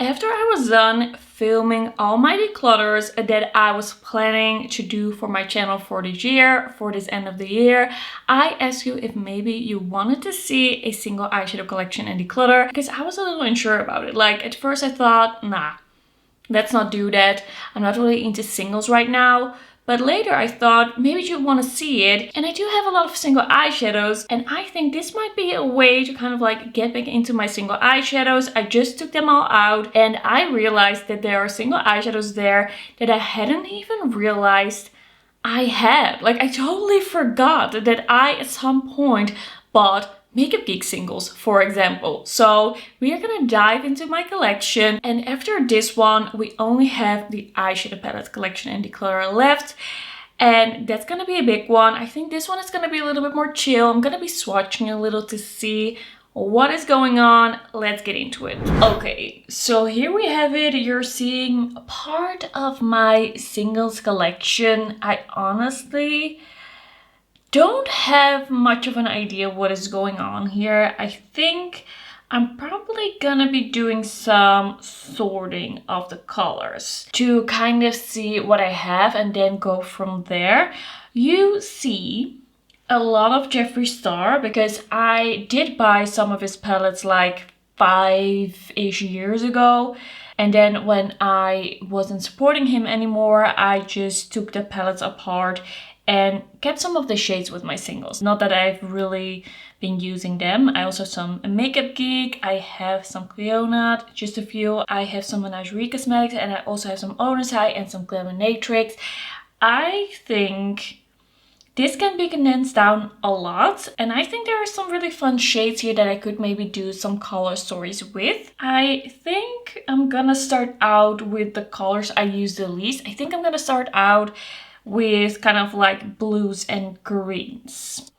After I was done filming all my declutters that I was planning to do for my channel for this year, for this end of the year, I asked you if maybe you wanted to see a single eyeshadow collection and declutter, because I was a little unsure about it. Like at first I thought, nah, let's not do that. I'm not really into singles right now. But later I thought maybe you want to see it, and I do have a lot of single eyeshadows, and I think this might be a way to kind of like get back into my single eyeshadows. I just took them all out and I realized that there are single eyeshadows there that I hadn't even realized I had. Like I totally forgot that I at some point bought Makeup Geek singles, for example. So we are gonna dive into my collection, and after this one we only have the eyeshadow palette collection and declutter left, and that's gonna be a big one. I think this one is gonna be a little bit more chill. I'm gonna be swatching a little to see what is going on. Let's get into it. Okay, so here we have it. You're seeing part of my singles collection. I honestly don't have much of an idea what is going on here. I think I'm probably gonna be doing some sorting of the colors to kind of see what I have and then go from there. You see a lot of Jeffree Star because I did buy some of his palettes like 5-ish years ago. And then when I wasn't supporting him anymore, I just took the palettes apart and kept some of the shades with my singles. Not that I've really been using them. I also have some Makeup Geek, I have some Cleonat, just a few. I have some Menagerie Cosmetics, and I also have some Onosai and some Glaminatrix. I think this can be condensed down a lot, and I think there are some really fun shades here that I could maybe do some color stories with. I think I'm gonna start out with the colors I use the least. I think I'm gonna start out with kind of like blues and greens.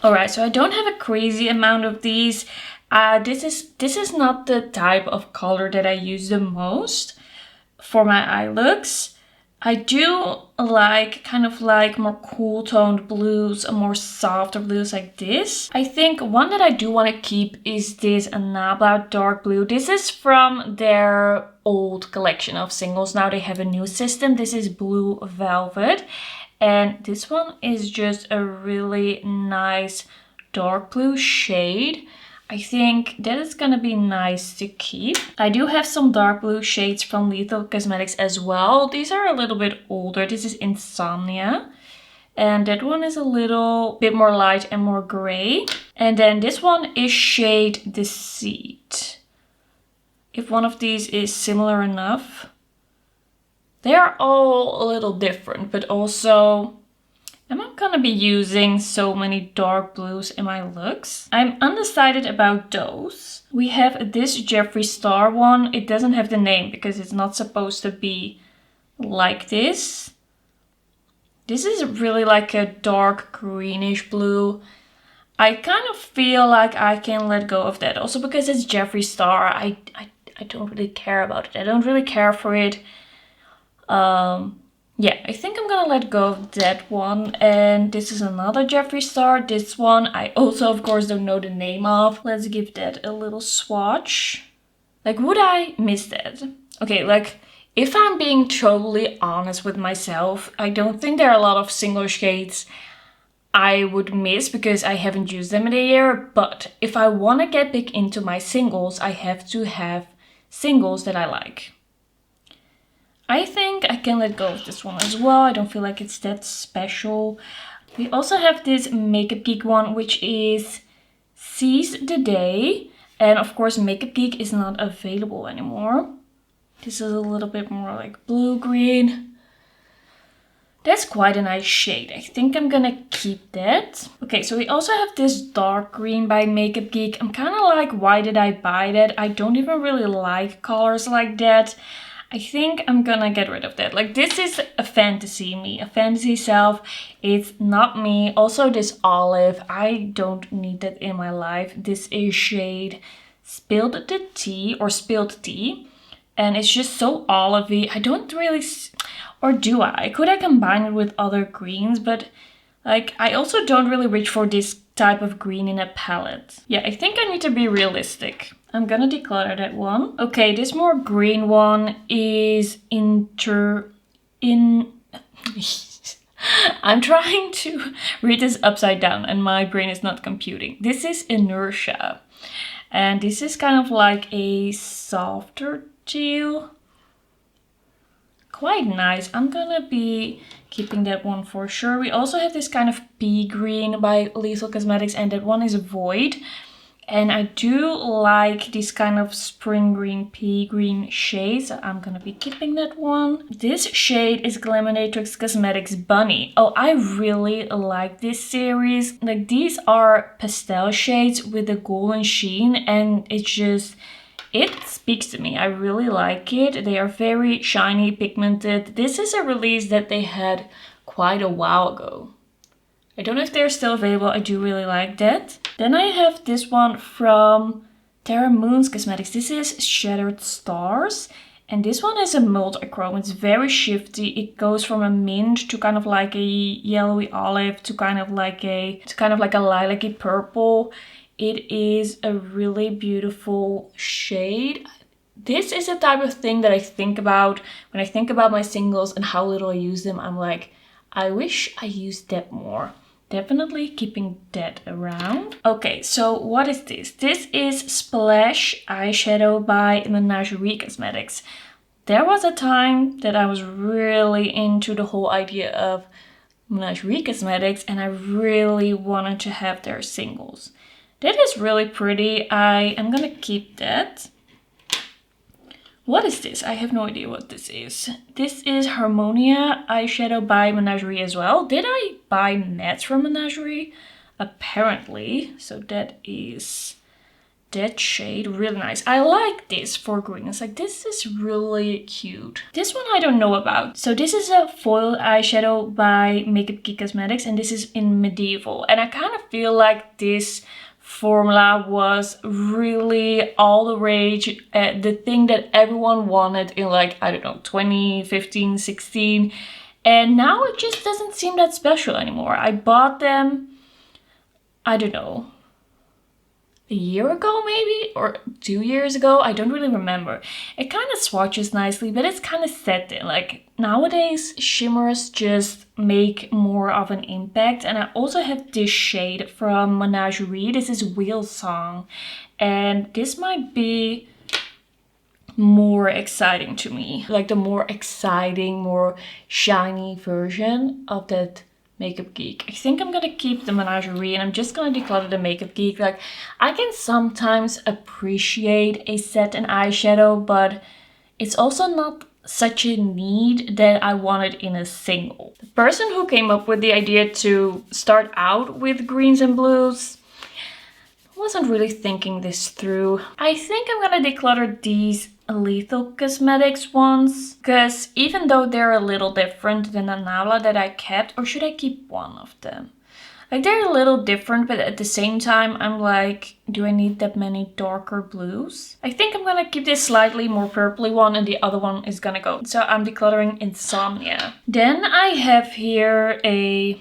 Alright, so I don't have a crazy amount of these. This is not the type of color that I use the most for my eye looks. I do like kind of like more cool toned blues, more softer blues like this. I think one that I do want to keep is this Nabla dark blue. This is from their old collection of singles. Now they have a new system. This is Blue Velvet. And this one is just a really nice dark blue shade. I think that is gonna be nice to keep. I do have some dark blue shades from Lethal Cosmetics as well. These are a little bit older. This is Insomnia. And that one is a little bit more light and more gray. And then this one is shade Deceit. If one of these is similar enough. They are all a little different, but also I'm not gonna be using so many dark blues in my looks. I'm undecided about those. We have this Jeffree Star one. It doesn't have the name because it's not supposed to be like this. This is really like a dark greenish blue. I kind of feel like I can let go of that. Also because it's Jeffree Star, I don't really care about it. I don't really care for it. Yeah, I think I'm gonna let go of that one. And this is another Jeffree Star. This one I also of course don't know the name of. Let's give that a little swatch. Like, would I miss that? Okay, like if I'm being totally honest with myself, I don't think there are a lot of single shades I would miss because I haven't used them in a year. But if I want to get back into my singles, I have to have singles that I like. I think I can let go of this one as well. I don't feel like it's that special. We also have this Makeup Geek one, which is Seize the Day. And of course, Makeup Geek is not available anymore. This is a little bit more like blue-green. That's quite a nice shade. I think I'm gonna keep that. Okay, so we also have this dark green by Makeup Geek. I'm kind of like, why did I buy that? I don't even really like colors like that. I think I'm gonna get rid of that. Like, this is a fantasy me, a fantasy self. It's not me. Also, this olive, I don't need that in my life. This is shade Spilled the Tea or Spilled Tea. And it's just so olivey. I don't really... Or do I? Could I combine it with other greens? But like, I also don't really reach for this type of green in a palette. Yeah, I think I need to be realistic. I'm gonna declutter that one. Okay, this more green one is I'm trying to read this upside down and my brain is not computing. This is Inertia. And this is kind of like a softer teal. Quite nice. I'm gonna be keeping that one for sure. We also have this kind of pea green by Lethal Cosmetics, and that one is Void. And I do like this kind of spring green, pea green shade, so I'm gonna be keeping that one. This shade is Glaminatrix Cosmetics Bunny. Oh, I really like this series. Like, these are pastel shades with a golden sheen, and it's just... It speaks to me. I really like it. They are very shiny, pigmented. This is a release that they had quite a while ago. I don't know if they're still available. I do really like that. Then I have this one from Terra Moons Cosmetics. This is Shattered Stars. And this one is a multi-chrome. It's very shifty. It goes from a mint to kind of like a yellowy olive to kind of like a lilac-y purple. It is a really beautiful shade. This is the type of thing that I think about when I think about my singles and how little I use them. I'm like, I wish I used that more. Definitely keeping that around. Okay, so what is this? This is Splash Eyeshadow by Menagerie Cosmetics. There was a time that I was really into the whole idea of Menagerie Cosmetics and I really wanted to have their singles. That is really pretty. I am gonna keep that. What is this? I have no idea what this is. This is Harmonia eyeshadow by Menagerie as well. Did I buy mattes from Menagerie? Apparently. So that is that shade. Really nice. I like this for green. It's like, this is really cute. This one I don't know about. So this is a foil eyeshadow by Makeup Geek Cosmetics and this is in Medieval. And I kind of feel like this formula was really all the rage, the thing that everyone wanted in like, I don't know, 2015, 16. And now it just doesn't seem that special anymore. I bought them, I don't know, a year ago maybe, or 2 years ago. I don't really remember. It kind of swatches nicely, but it's kind of set in. Like, nowadays shimmers just make more of an impact. And I also have this shade from Menagerie. This is Wheel Song, and this might be more exciting to me, like the more exciting, more shiny version of that Makeup Geek. I think I'm gonna keep the Menagerie and I'm just gonna declutter the Makeup Geek. Like, I can sometimes appreciate a satin eyeshadow, but it's also not such a need that I want it in a single. The person who came up with the idea to start out with greens and blues wasn't really thinking this through. I think I'm gonna declutter these Lethal Cosmetics ones, because even though they're a little different than the Nala that I kept, or should I keep one of them? Like, they're a little different, but at the same time I'm like, do I need that many darker blues? I think I'm gonna keep this slightly more purpley one and the other one is gonna go. So I'm decluttering Insomnia. Then I have here a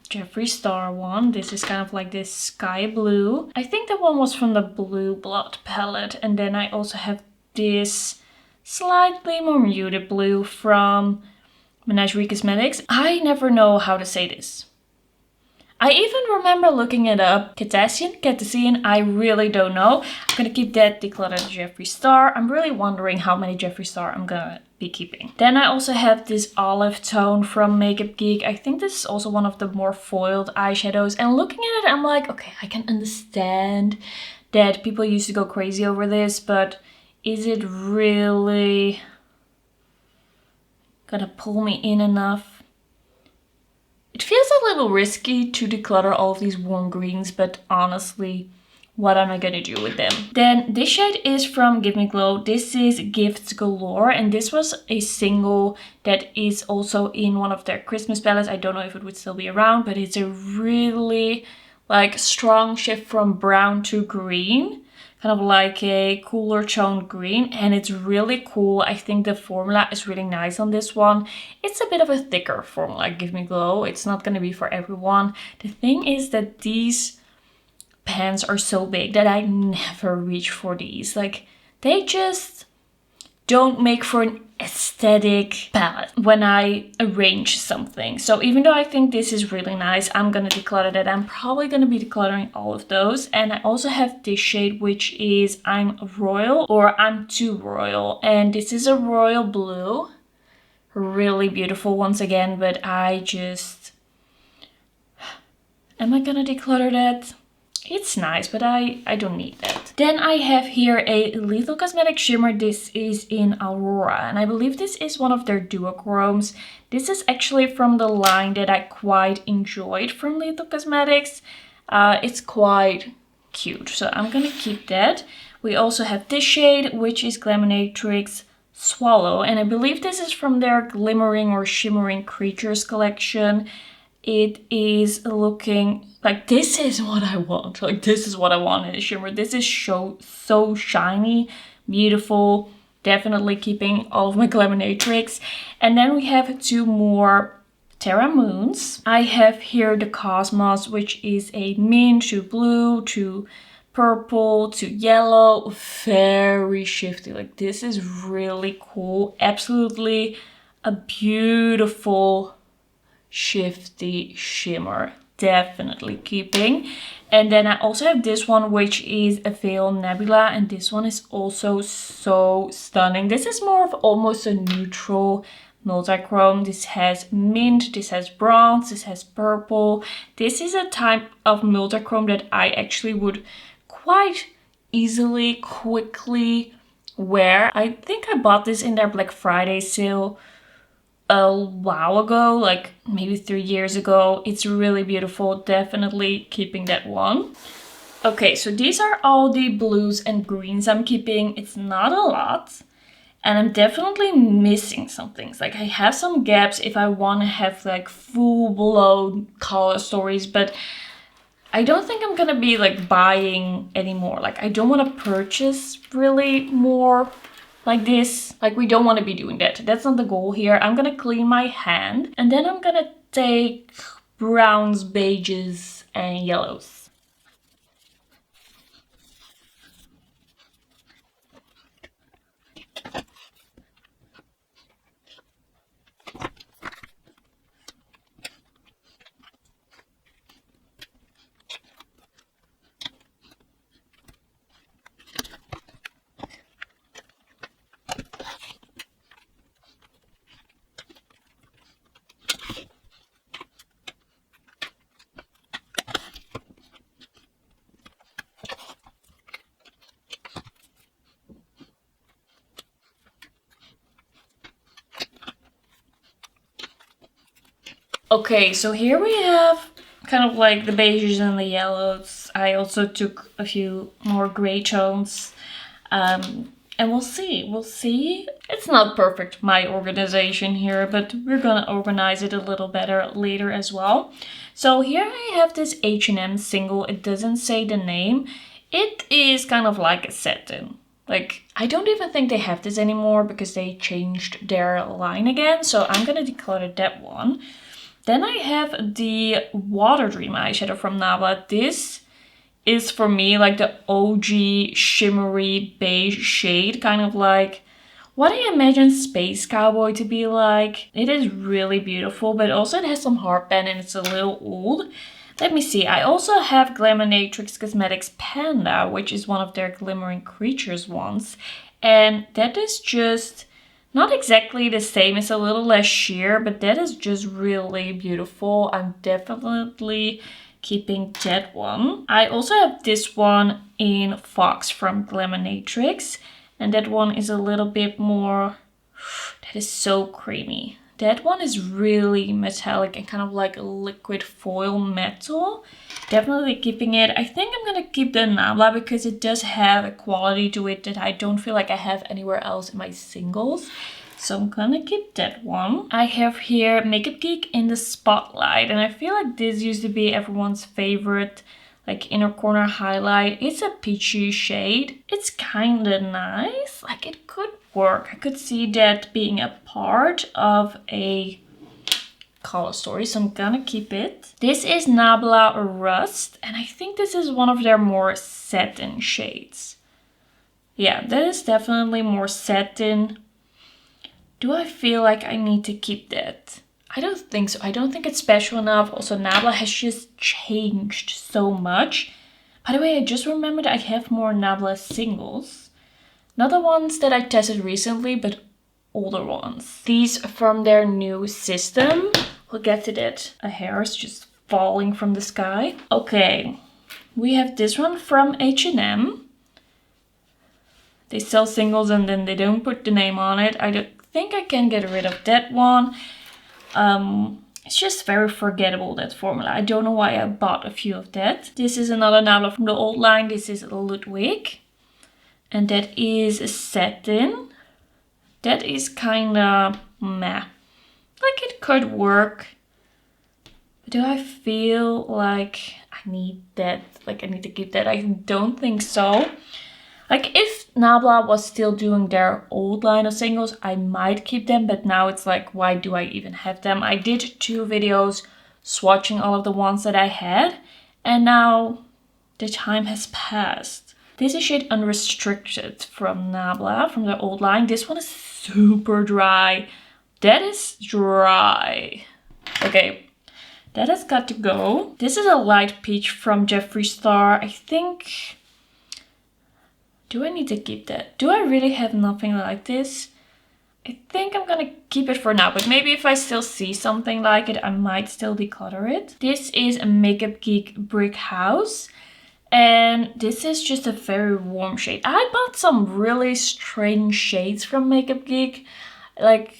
Jeffree Star one. This is kind of like this sky blue. I think that one was from the Blue Blood palette. And then I also have this slightly more muted blue from Menagerie Cosmetics. I never know how to say this. I even remember looking it up. Cetacean, I really don't know. I'm gonna keep that decluttered Jeffree Star. I'm really wondering how many Jeffree Star I'm gonna be keeping. Then I also have this olive tone from Makeup Geek. I think this is also one of the more foiled eyeshadows. And looking at it, I'm like, okay, I can understand that people used to go crazy over this, but is it really gonna pull me in enough? It feels a little risky to declutter all of these warm greens, but honestly, what am I gonna do with them? Then this shade is from Give Me Glow. This is Gifts Galore, and this was a single that is also in one of their Christmas palettes. I don't know if it would still be around, but it's a really like strong shift from brown to green, kind of like a cooler toned green, and it's really cool. I think the formula is really nice on this one. It's a bit of a thicker formula, Give Me Glow. It's not going to be for everyone. The thing is that these pans are so big that I never reach for these. Like, they just don't make for an aesthetic palette when I arrange something. So even though I think this is really nice, I'm gonna declutter that. I'm probably gonna be decluttering all of those. And I also have this shade, which is I'm Royal or I'm Too Royal. And this is a royal blue. Really beautiful once again, but I just... Am I gonna declutter that? It's nice, but I don't need that. Then I have here a Lethal Cosmetics shimmer. This is in Aurora, and I believe this is one of their duochromes. This is actually from the line that I quite enjoyed from Lethal Cosmetics. It's quite cute, so I'm gonna keep that. We also have this shade, which is Glaminatrix Swallow, and I believe this is from their Glimmering or Shimmering Creatures collection. It is looking like this is what I want. Like, this is what I want in a shimmer. This is so shiny, beautiful. Definitely keeping all of my Glaminatrix. And then we have two more Terra Moons. I have here the Cosmos, which is a mint to blue to purple to yellow. Very shifty. Like, this is really cool. Absolutely a beautiful shifty shimmer. Definitely keeping. And then I also have this one, which is a Veil Nebula, and this one is also so stunning. This is more of almost a neutral multichrome. This has mint, this has bronze, this has purple. This is a type of multichrome that I actually would quite easily, quickly wear. I think I bought this in their Black Friday sale a while ago, like maybe 3 years ago. It's really beautiful. Definitely keeping that one. Okay, so these are all the blues and greens I'm keeping. It's not a lot, and I'm definitely missing some things. Like, I have some gaps if I want to have like full-blown color stories, but I don't think I'm gonna be like buying anymore. Like, I don't want to purchase really more like this. Like, we don't want to be doing that. That's not the goal here. I'm gonna clean my hand, and then I'm gonna take browns, beiges, and yellows. Okay, so here we have kind of like the beiges and the yellows. I also took a few more gray tones. And we'll see. It's not perfect, my organization here, but we're gonna organize it a little better later as well. So here I have this H&M single. It doesn't say the name. It is kind of like a satin. Like, I don't even think they have this anymore because they changed their line again. So I'm gonna declutter that one. Then I have the Water Dream eyeshadow from Nabla. This is for me like the OG shimmery beige shade, kind of like what I imagine Space Cowboy to be like. It is really beautiful, but also it has some heartband and it's a little old. Let me see. I also have Glaminatrix Cosmetics Panda, which is one of their Glimmering Creatures ones. And that is just not exactly the same. It's a little less sheer, but that is just really beautiful. I'm definitely keeping that one. I also have this one in Fox from Glaminatrix, and that one is a little bit more... That is so creamy. That one is really metallic and kind of like a liquid foil metal. Definitely keeping it. I think I'm gonna keep the Nabla because it does have a quality to it that I don't feel like I have anywhere else in my singles. So I'm gonna keep that one. I have here Makeup Geek in the Spotlight, and I feel like this used to be everyone's favorite like inner corner highlight. It's a peachy shade. It's kind of nice. Like it could work. I could see that being a part of a color story, so I'm gonna keep it. This is Nabla Rust, and I think this is one of their more satin shades. Yeah, that is definitely more satin. Do I feel like I need to keep that? I don't think so. I don't think it's special enough. Also, Nabla has just changed so much. By the way, I just remembered I have more Nabla singles. Not the ones that I tested recently, but older ones. These from their new system. We'll get to that. A hair is just falling from the sky. Okay, we have this one from H&M. They sell singles and then they don't put the name on it. I don't think I can get rid of that one. It's just very forgettable, that formula. I don't know why I bought a few of that. This is another Nabla from the old line. This is Ludwig. And that is a satin. That is kind of meh. Like it could work. But do I feel like I need that? Like I need to keep that? I don't think so. Like if Nabla was still doing their old line of singles, I might keep them. But now it's like, why do I even have them? I did 2 videos swatching all of the ones that I had. And now the time has passed. This is shade Unrestricted from Nabla, from their old line. This one is super dry. That is dry. Okay, that has got to go. This is a light peach from Jeffree Star. I think... Do I need to keep that? Do I really have nothing like this? I think I'm gonna keep it for now, but maybe if I still see something like it, I might still declutter it. This is a Makeup Geek Brick House. And this is just a very warm shade. I bought some really strange shades from Makeup Geek. Like,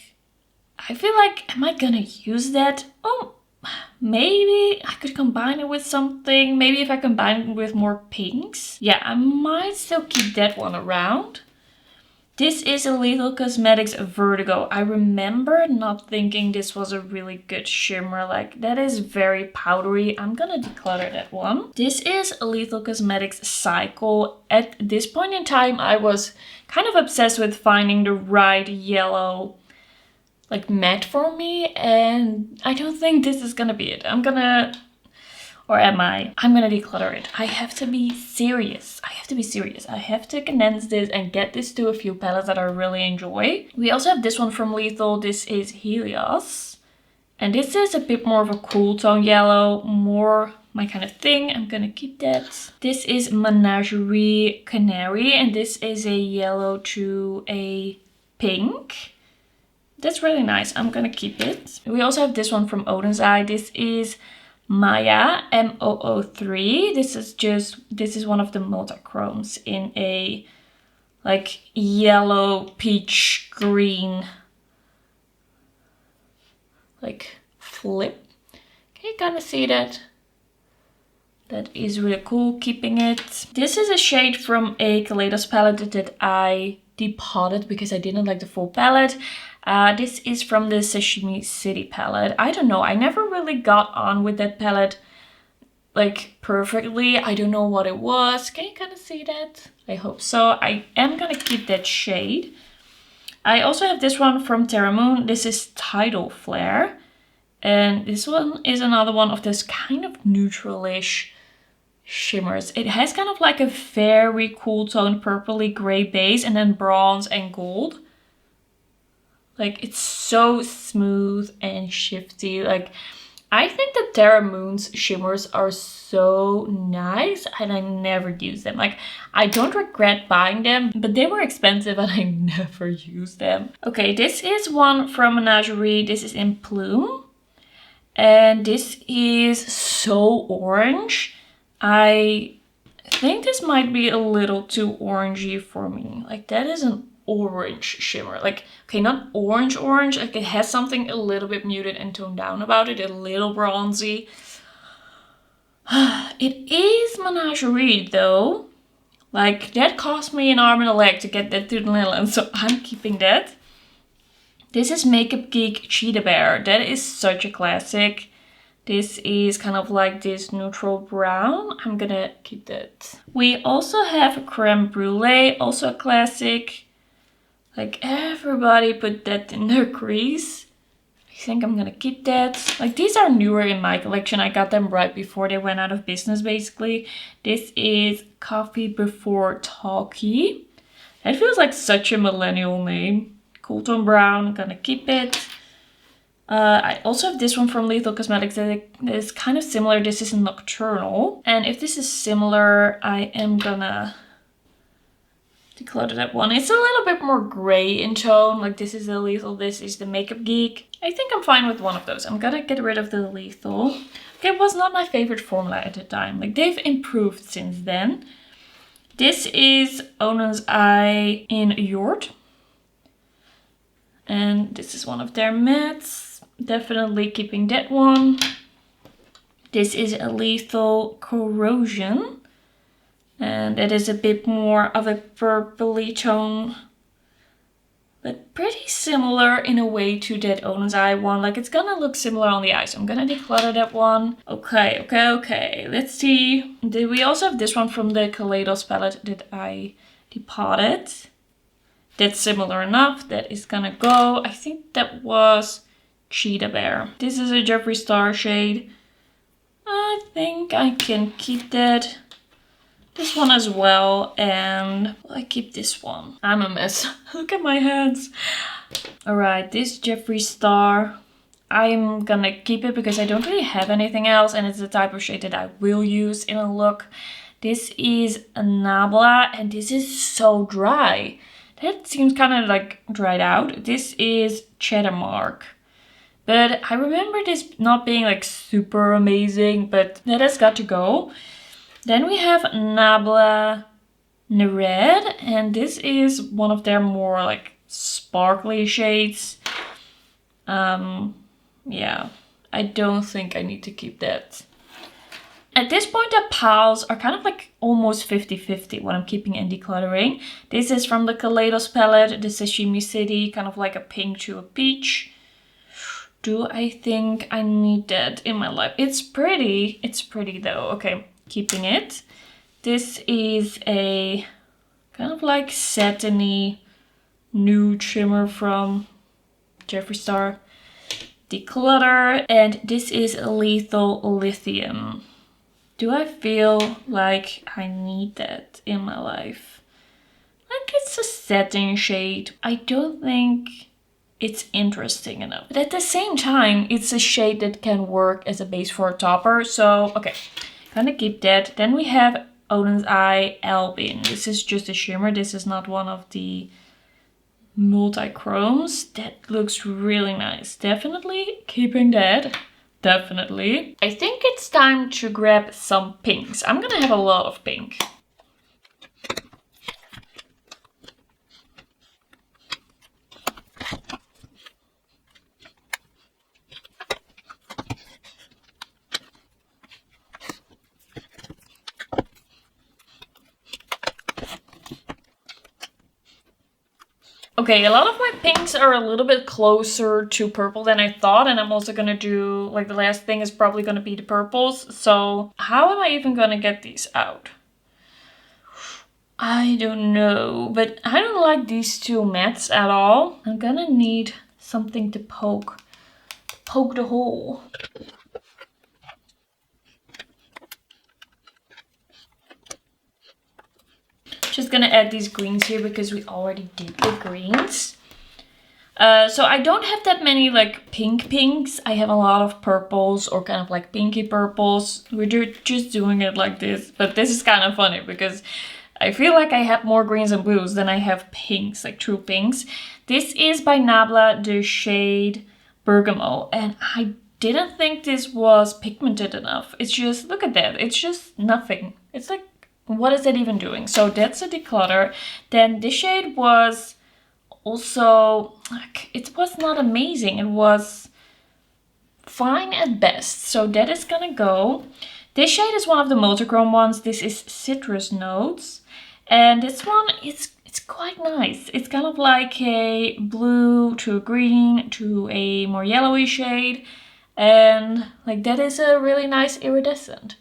I feel like, am I gonna use that? Oh, maybe I could combine it with something. Maybe if I combine it with more pinks. Yeah, I might still keep that one around. This is a Lethal Cosmetics Vertigo. I remember not thinking this was a really good shimmer. Like, that is very powdery. I'm gonna declutter that one. This is a Lethal Cosmetics Cycle. At this point in time, I was kind of obsessed with finding the right yellow like matte for me, and I don't think this is gonna be it. I'm gonna declutter it. I have to be serious. I have to condense this and get this to a few palettes that I really enjoy. We also have this one from Lethal. This is Helios. And this is a bit more of a cool tone yellow, more my kind of thing. I'm gonna keep that. This is Menagerie Canary, and this is a yellow to a pink. That's really nice. I'm gonna keep it. We also have this one from Odin's Eye. This is Maya M003. This is one of the multichromes in a like yellow, peach, green like flip. Can you kind of see that? That is really cool, keeping it. This is a shade from a Kaleidos palette that I depotted because I didn't like the full palette. This is from the Sashimi City palette. I don't know, I never really got on with that palette like perfectly. I don't know what it was. Can you kind of see that? I hope so. I am gonna keep that shade. I also have this one from Terra Moon. This is Tidal Flare. And this one is another one of this kind of neutral-ish shimmers. It has kind of like a very cool tone purpley gray base and then bronze and gold. Like, it's so smooth and shifty. Like, I think the Terra Moon's shimmers are so nice and I never use them. Like, I don't regret buying them, but they were expensive and I never used them. Okay, this is one from Menagerie. This is in Plume. And this is so orange. I think this might be a little too orangey for me. Like, that is an orange shimmer. Like, okay, not orange, like it has something a little bit muted and toned down about it, a little bronzy. It is Menagerie though. Like, that cost me an arm and a leg to get that to the Netherlands, so I'm keeping that. This is Makeup Geek Cheetah Bear. That is such a classic. This is kind of like this neutral brown. I'm gonna keep that. We also have Creme Brulee, also a classic. Like, everybody put that in their crease. I think I'm gonna keep that. Like, these are newer in my collection. I got them right before they went out of business, basically. This is Coffee Before Talkie. That feels like such a millennial name. Cool tone brown, I'm gonna keep it. I also have this one from Lethal Cosmetics that is kind of similar. This is Nocturnal. And if this is similar, I am gonna declutter that one. It's a little bit more gray in tone. Like, this is the Lethal, this is the Makeup Geek. I think I'm fine with one of those. I'm gonna get rid of the Lethal. Okay, it was not my favorite formula at the time. Like, they've improved since then. This is Onen's Eye in Yort. And this is one of their mattes. Definitely keeping that one. This is a Lethal Corrosion. And it is a bit more of a purpley tone. But pretty similar in a way to that Onen's Eye one. Like, it's gonna look similar on the eye. So I'm gonna declutter that one. Okay. Let's see. We also have this one from the Kaleidos palette that I depotted. That's similar enough. That is gonna go. I think that was Cheetah Bear. This is a Jeffree Star shade. I think I can keep that. This one as well, and I keep this one. I'm a mess. Look at my hands. Alright, this Jeffree Star. I'm gonna keep it because I don't really have anything else, and it's the type of shade that I will use in a look. This is Nabla, and this is so dry. That seems kind of like dried out. This is Cheddar Mark. But I remember this not being like super amazing, but that has got to go. Then we have Nabla Nered, and this is one of their more like sparkly shades. Yeah, I don't think I need to keep that. At this point, the pals are kind of like almost 50-50 what I'm keeping and decluttering. This is from the Kaleidos palette, the Sashimi City, kind of like a pink to a peach. Do I think I need that in my life? It's pretty though. Okay, keeping it. This is a kind of like satiny nude shimmer from Jeffree Star. Declutter, and this is Lethal Lithium. Do I feel like I need that in my life? Like, it's a satin shade. I don't think it's interesting enough. But at the same time, it's a shade that can work as a base for a topper. So, okay, gonna keep that. Then we have Onen's Eye Albin. This is just a shimmer. This is not one of the multi-chromes. That looks really nice. Definitely keeping that. Definitely. I think it's time to grab some pinks. I'm gonna have a lot of pink. Okay, a lot of my pinks are a little bit closer to purple than I thought, and I'm also gonna do, like, the last thing is probably gonna be the purples. So how am I even gonna get these out? I don't know, but I don't like these two mattes at all. I'm gonna need something to poke the hole. Just gonna add these greens here because we already did the greens. So I don't have that many like pinks. I have a lot of purples or kind of like pinky purples. We're just doing it like this. But this is kind of funny because I feel like I have more greens and blues than I have pinks, like true pinks. This is by Nabla, the shade Bergamo. And I didn't think this was pigmented enough. It's just, look at that. It's just nothing. It's like, what is that even doing? So that's a declutter. Then this shade was also, like, it was not amazing. It was fine at best. So that is gonna go. This shade is one of the multichrome ones. This is Citrus Notes. And this one, it's quite nice. It's kind of like a blue to a green to a more yellowy shade. And like that is a really nice iridescent.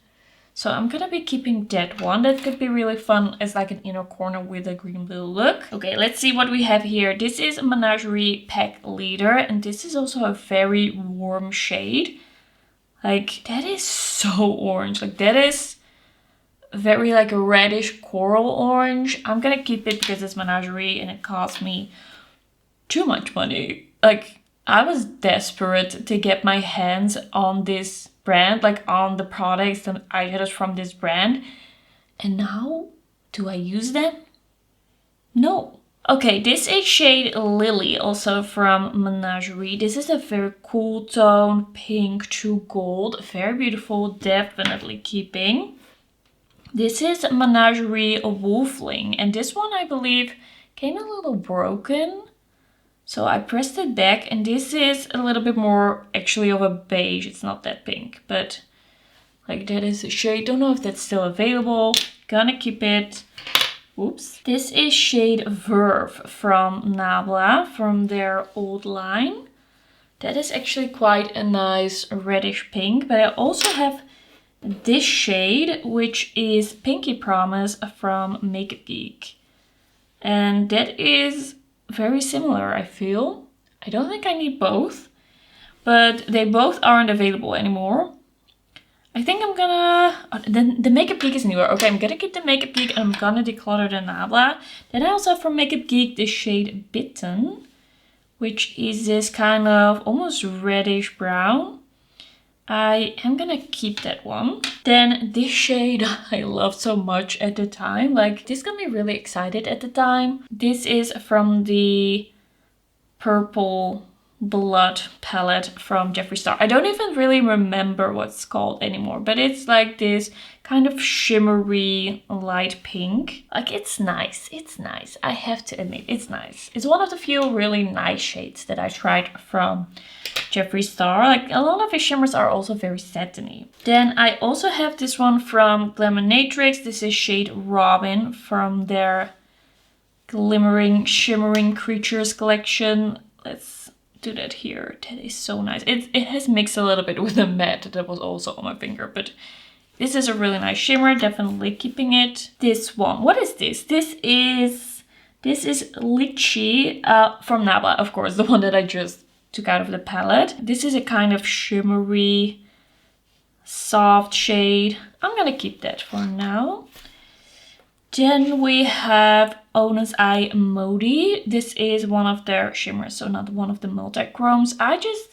So I'm gonna be keeping that one. That could be really fun as like an inner corner with a green blue look. Okay, let's see what we have here. This is Menagerie Pack Leader, and this is also a very warm shade. Like that is so orange. Like that is very like a reddish coral orange. I'm gonna keep it because it's Menagerie and it cost me too much money. Like I was desperate to get my hands on this brand, like on the products and eyeshadows from this brand. And now, do I use them? No. Okay, this is shade Lily, also from Menagerie. This is a very cool tone, pink to gold. Very beautiful, definitely keeping. This is Menagerie Wolfling, and this one I believe came a little broken. So I pressed it back, and this is a little bit more actually of a beige. It's not that pink, but like that is a shade. Don't know if that's still available. Gonna keep it. Oops. This is shade Verve from Nabla, from their old line. That is actually quite a nice reddish pink, but I also have this shade, which is Pinky Promise from Makeup Geek. And that is very similar, I feel. I don't think I need both, but they both aren't available anymore. I think I'm gonna... the Makeup Geek is newer. Okay, I'm gonna keep the Makeup Geek and I'm gonna declutter the Nabla. Then I also have from Makeup Geek the shade Bitten, which is this kind of almost reddish brown. I am gonna keep that one. Then this shade I loved so much at the time. Like this got me really excited at the time. This is from the Purple Blood palette from Jeffree Star. I don't even really remember what it's called anymore, but it's like this kind of shimmery light pink. Like it's nice. It's nice. I have to admit, it's nice. It's one of the few really nice shades that I tried from Jeffree Star. Like a lot of his shimmers are also very satiny. Then I also have this one from Glaminatrix. This is shade Robin from their Glimmering Shimmering Creatures collection. Let's do that here. That is so nice. It has mixed a little bit with the matte that was also on my finger, but this is a really nice shimmer. Definitely keeping it. This one, what is this? This is Litchi from Nabla, of course, the one that I just took out of the palette. This is a kind of shimmery, soft shade. I'm gonna keep that for now. Then we have Onus Eye Modi. This is one of their shimmers, so not one of the multi-chromes. I just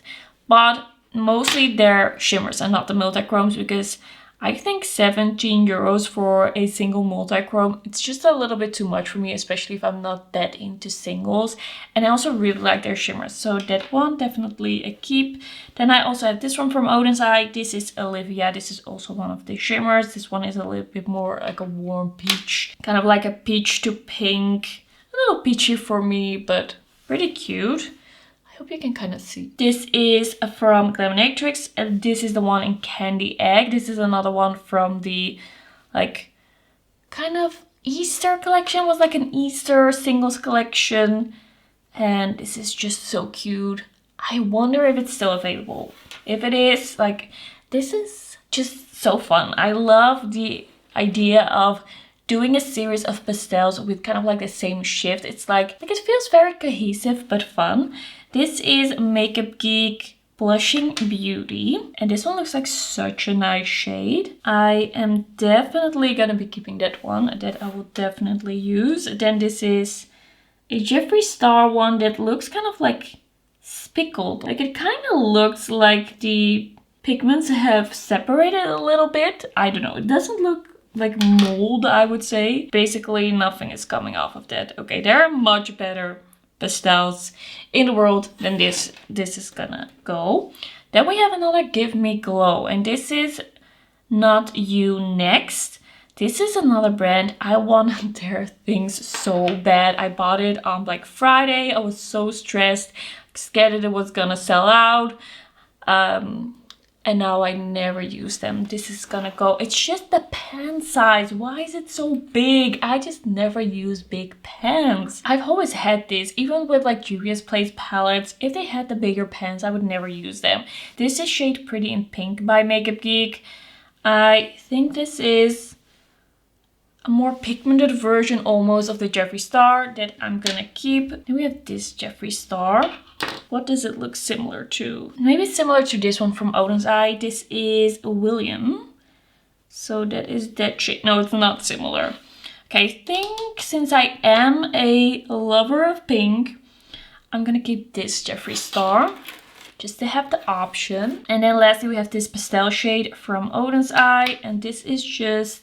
bought mostly their shimmers and not the multi-chromes because I think 17 euros for a single multi-chrome, it's just a little bit too much for me, especially if I'm not that into singles. And I also really like their shimmers, so that one definitely a keep. Then I also have this one from Odin's Eye. This is Olivia. This is also one of the shimmers. This one is a little bit more like a warm peach, kind of like a peach to pink. A little peachy for me, but pretty cute. I hope you can kind of see. This is from Glaminatrix, and this is the one in Candy Egg. This is another one from the like kind of Easter collection. It was like an Easter singles collection, and this is just so cute. I wonder if it's still available. If it is, like, this is just so fun. I love the idea of doing a series of pastels with kind of like the same shift. It's like it feels very cohesive but fun. This is Makeup Geek Blushing Beauty, and this one looks like such a nice shade. I am definitely gonna be keeping that one. That I will definitely use. Then this is a Jeffree Star one that looks kind of like spickled. Like it kind of looks like the pigments have separated a little bit. I don't know. It doesn't look like mold, I would say. Basically, nothing is coming off of that. Okay, there are much better pastels in the world than this. This is gonna go. Then we have another Give Me Glow, and this is Not You Next. This is another brand. I wanted their things so bad. I bought it on Black Friday. I was so stressed, scared that it was gonna sell out. And now I never use them. This is gonna go. It's just the pen size. Why is it so big? I just never use big pens. I've always had this, even with like Juvia's Place palettes. If they had the bigger pens, I would never use them. This is shade Pretty in Pink by Makeup Geek. I think this is a more pigmented version almost of the Jeffree Star that I'm gonna keep. Then we have this Jeffree Star. What does it look similar to? Maybe similar to this one from Odin's Eye. This is William. So that is that shade. No, it's not similar. Okay, I think since I am a lover of pink, I'm gonna keep this Jeffree Star just to have the option. And then lastly, we have this pastel shade from Odin's Eye. And this is just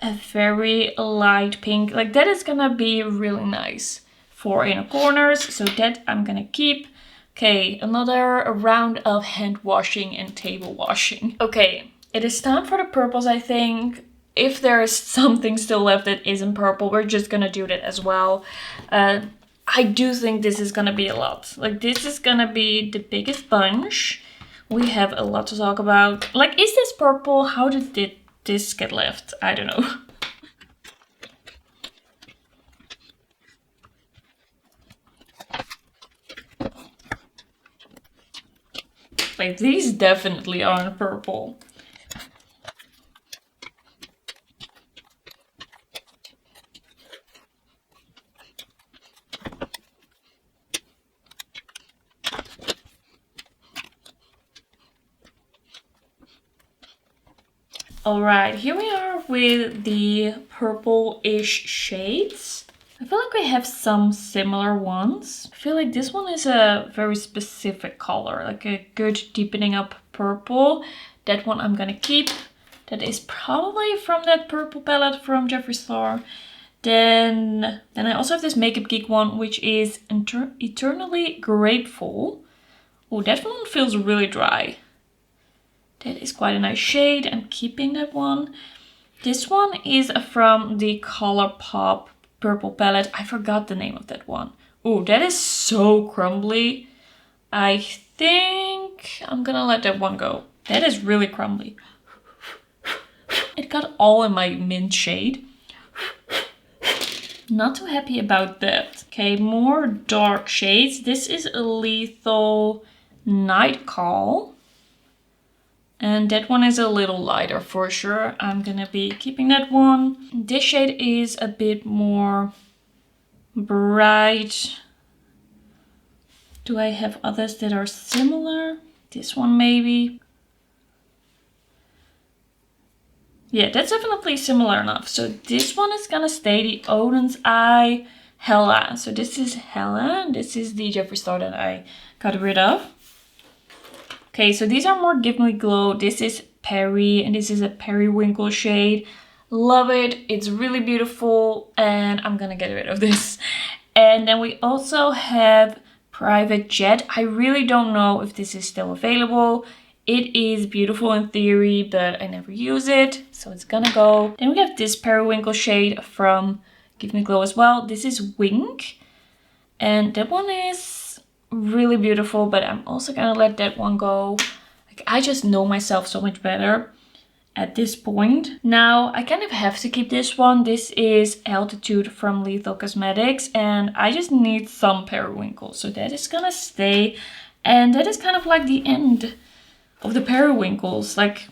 a very light pink. Like that is gonna be really nice for inner corners. So that I'm gonna keep. Okay, another round of hand washing and table washing. Okay, it is time for the purples, I think. If there is something still left that isn't purple, we're just gonna do that as well. I do think this is gonna be a lot. Like this is gonna be the biggest bunch. We have a lot to talk about. Like, is this purple? How did this get left? I don't know. Like, these definitely aren't purple. Alright, here we are with the purple-ish shades. I feel like we have some similar ones. I feel like this one is a very specific color, like a good deepening up purple. That one I'm gonna keep. That is probably from that purple palette from Jeffree Star. Then I also have this Makeup Geek one, which is Eternally Grateful. Oh, that one feels really dry. That is quite a nice shade. I'm keeping that one. This one is from the ColourPop purple palette. I forgot the name of that one. Oh, that is so crumbly. I think I'm gonna let that one go. That is really crumbly. It got all in my mint shade. Not too happy about that. Okay, more dark shades. This is a Lethal Night Call. And that one is a little lighter for sure. I'm gonna be keeping that one. This shade is a bit more bright. Do I have others that are similar? This one maybe. Yeah, that's definitely similar enough. So this one is gonna stay the Odin's Eye Hella. So this is Hella. This is the Jeffree Star that I got rid of. Okay, so these are more Give Me Glow. This is Peri, and this is a periwinkle shade. Love it. It's really beautiful, and I'm gonna get rid of this. And then we also have Private Jet. I really don't know if this is still available. It is beautiful in theory, but I never use it, so it's gonna go. Then we have this periwinkle shade from Give Me Glow as well. This is Wink, and that one is really beautiful, but I'm also gonna let that one go. Like, I just know myself so much better at this point. Now I kind of have to keep this one. This is Altitude from Lethal Cosmetics, and I just need some periwinkle, so that is gonna stay. And that is kind of like the end of the periwinkles. Like,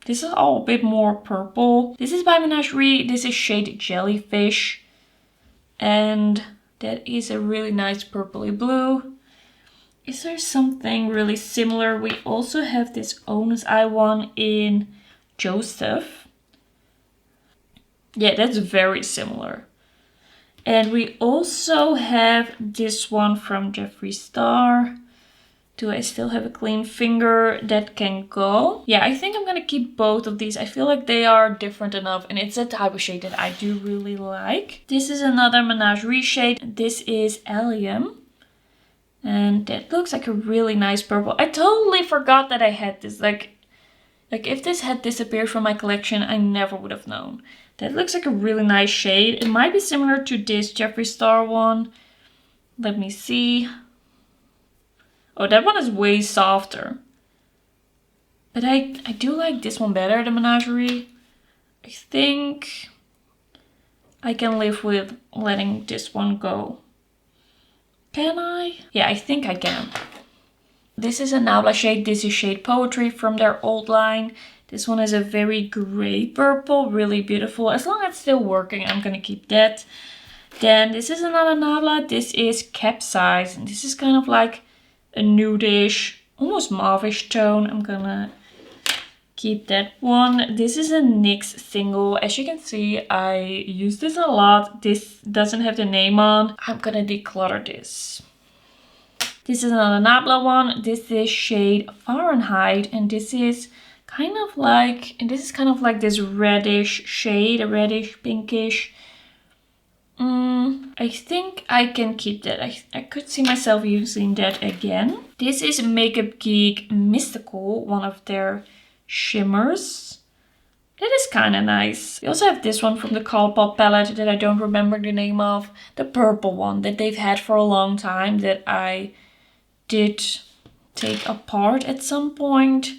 this is all a bit more purple. This is by Menagerie. This is shade Jellyfish, and that is a really nice purpley blue. Is there something really similar? We also have this Owner's Eye one in Joseph. Yeah, that's very similar. And we also have this one from Jeffree Star. Do I still have a clean finger? That can go. Yeah, I think I'm gonna keep both of these. I feel like they are different enough, and it's a type of shade that I do really like. This is another Menagerie shade. This is Allium. And that looks like a really nice purple. I totally forgot that I had this. Like, Like if this had disappeared from my collection, I never would have known. That looks like a really nice shade. It might be similar to this Jeffree Star one. Let me see. Oh, that one is way softer. But I do like this one better, the Menagerie. I think I can live with letting this one go. Can I? Yeah, I think I can. This is a Nabla shade. This is shade Poetry from their old line. This one is a very gray purple, really beautiful. As long as it's still working, I'm gonna keep that. Then this is another Nabla. This is Capsize, and this is kind of like a nudish, almost mauvish tone. I'm gonna keep that one. This is a NYX single. As you can see, I use this a lot. This doesn't have the name on. I'm gonna declutter this. This is another Nabla one. This is shade Fahrenheit, and this is kind of like, this reddish shade, a reddish pinkish. I think I can keep that. I could see myself using that again. This is Makeup Geek Mystical, one of their shimmers. That is kind of nice. We also have this one from the Colourpop palette that I don't remember the name of. The purple one that they've had for a long time that I did take apart at some point.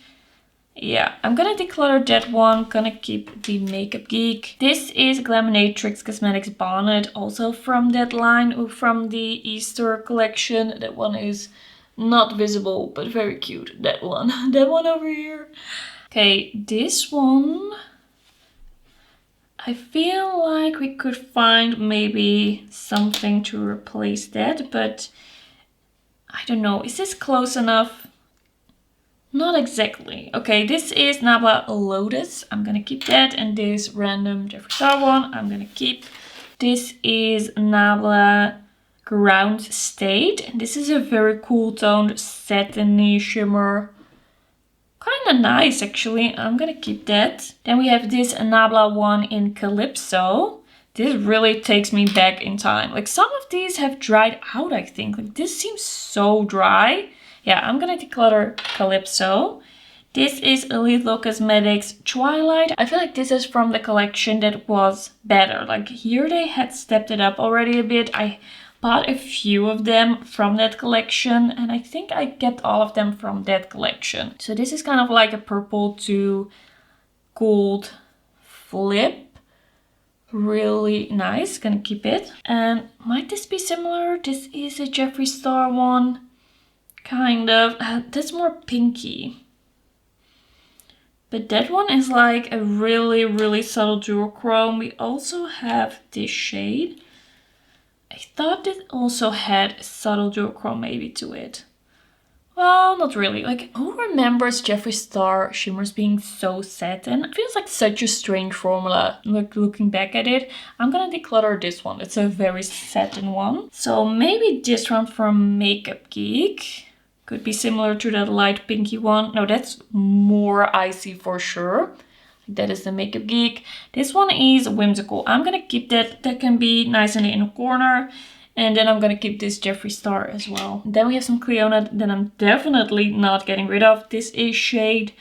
Yeah, I'm gonna declutter that one. Gonna keep the Makeup Geek. This is Glaminatrix Cosmetics Bonnet, also from that line, from the Easter collection. That one is not visible, but very cute. That one. That one over here. Okay, this one. I feel like we could find maybe something to replace that, but I don't know. Is this close enough? Not exactly. Okay, this is Nabla Lotus. I'm gonna keep that. And this random Jeffree Star one, I'm gonna keep. This is Nabla Ground State. And this is a very cool toned satiny shimmer. Kind of nice, actually. I'm gonna keep that. Then we have this Nabla one in Calypso. This really takes me back in time. Like some of these have dried out, I think. Like this seems so dry. Yeah, I'm gonna declutter Calypso. This is Elite Look Cosmetics Twilight. I feel like this is from the collection that was better. Like here they had stepped it up already a bit. I bought a few of them from that collection and I think I kept all of them from that collection. So this is kind of like a purple to gold flip. Really nice, gonna keep it. And might this be similar? This is a Jeffree Star one. Kind of. That's more pinky. But that one is like a really, really subtle duochrome. We also have this shade. I thought it also had subtle duochrome maybe to it. Well, not really. Like, who remembers Jeffree Star shimmers being so satin? It feels like such a strange formula, looking back at it. I'm gonna declutter this one. It's a very satin one. So maybe this one from Makeup Geek. Could be similar to that light pinky one. No, that's more icy for sure. That is the Makeup Geek. This one is Whimsical. I'm gonna keep that. That can be nice in the inner corner. And then I'm gonna keep this Jeffree Star as well. Then we have some Cleona that I'm definitely not getting rid of. This is shade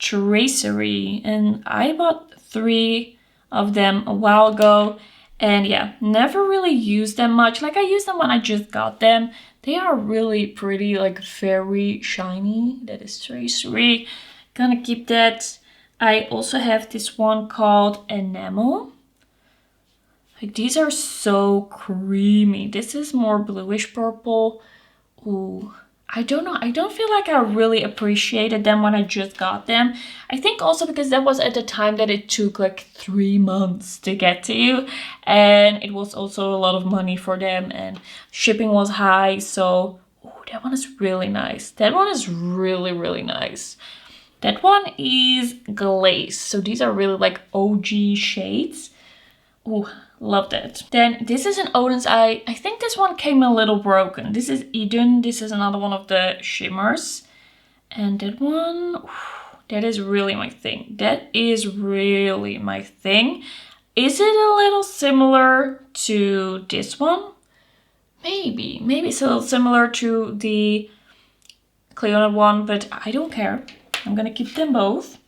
Tracery. And I bought 3 of them a while ago. And yeah, never really used them much. Like I used them when I just got them. They are really pretty, like very shiny. That is Tracery. Gonna keep that. I also have this one called Enamel. Like these are so creamy. This is more bluish purple. Ooh, I don't know. I don't feel like I really appreciated them when I just got them. I think also because that was at the time that it took like 3 months to get to you. And it was also a lot of money for them and shipping was high. So, ooh, that one is really nice. That one is really, really nice. That one is Glaze. So these are really like OG shades. Ooh, love that. Then this is an Odin's Eye. I think this one came a little broken. This is Eden. This is another one of the shimmers. And that one, ooh, that is really my thing. That is really my thing. Is it a little similar to this one? Maybe. Maybe it's a little similar to the Cleona one, but I don't care. I'm gonna keep them both.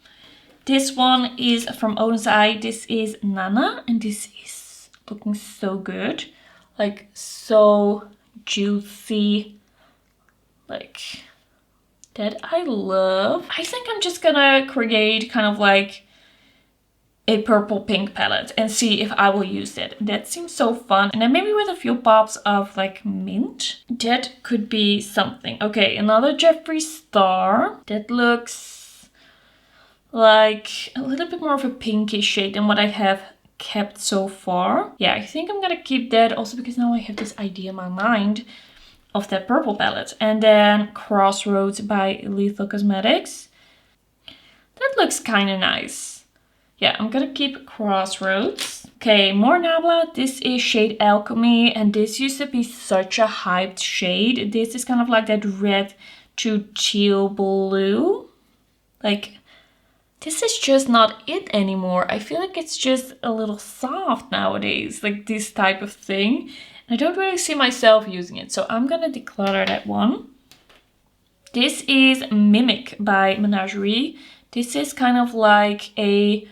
This one is from Oden's Eye. This is Nana, and this is looking so good. Like, so juicy. Like, that I love. I think I'm just gonna create kind of like a purple pink palette and see if I will use that. That seems so fun. And then maybe with a few pops of like mint. That could be something. Okay, another Jeffree Star. That looks like a little bit more of a pinky shade than what I have kept so far. Yeah, I think I'm gonna keep that also because now I have this idea in my mind of that purple palette. And then Crossroads by Lethal Cosmetics. That looks kind of nice. Yeah, I'm gonna keep Crossroads. Okay, more Nabla. This is shade Alchemy, and this used to be such a hyped shade. This is kind of like that red to teal blue. Like, this is just not it anymore. I feel like it's just a little soft nowadays, like this type of thing. I don't really see myself using it, so I'm gonna declutter that one. This is Mimic by Menagerie. This is kind of like a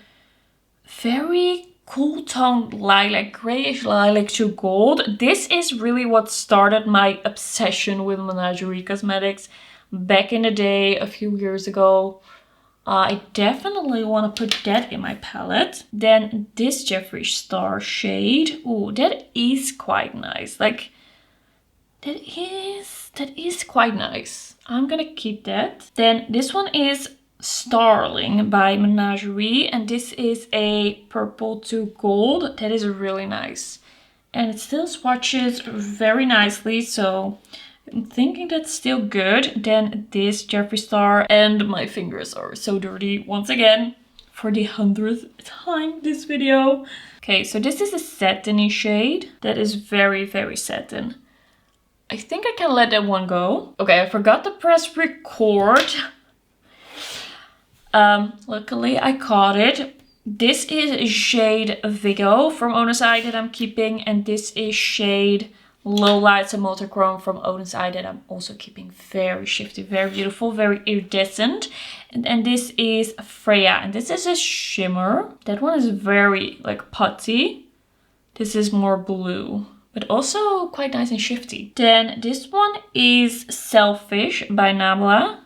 very cool toned lilac, grayish lilac to gold. This is really what started my obsession with Menagerie cosmetics back in the day, a few years ago. I definitely want to put that in my palette. Then this Jeffree Star shade. Ooh, that is quite nice. Like, that is quite nice. I'm gonna keep that. Then this one is Starling by Menagerie, and this is a purple to gold. That is really nice. And it still swatches very nicely, so I'm thinking that's still good. Then this Jeffree Star, and my fingers are so dirty once again for the 100th time this video. Okay, so this is a satiny shade that is very, very satin. I think I can let that one go. Okay, I forgot to press record. Luckily I caught it. This is shade Vigo from Oden's Eye that I'm keeping, and this is shade Low Lights and Multichrome from Oden's Eye that I'm also keeping. Very shifty, very beautiful, very iridescent. And this is Freya, and this is a shimmer. That one is very like putty. This is more blue, but also quite nice and shifty. Then this one is Selfish by Nabla.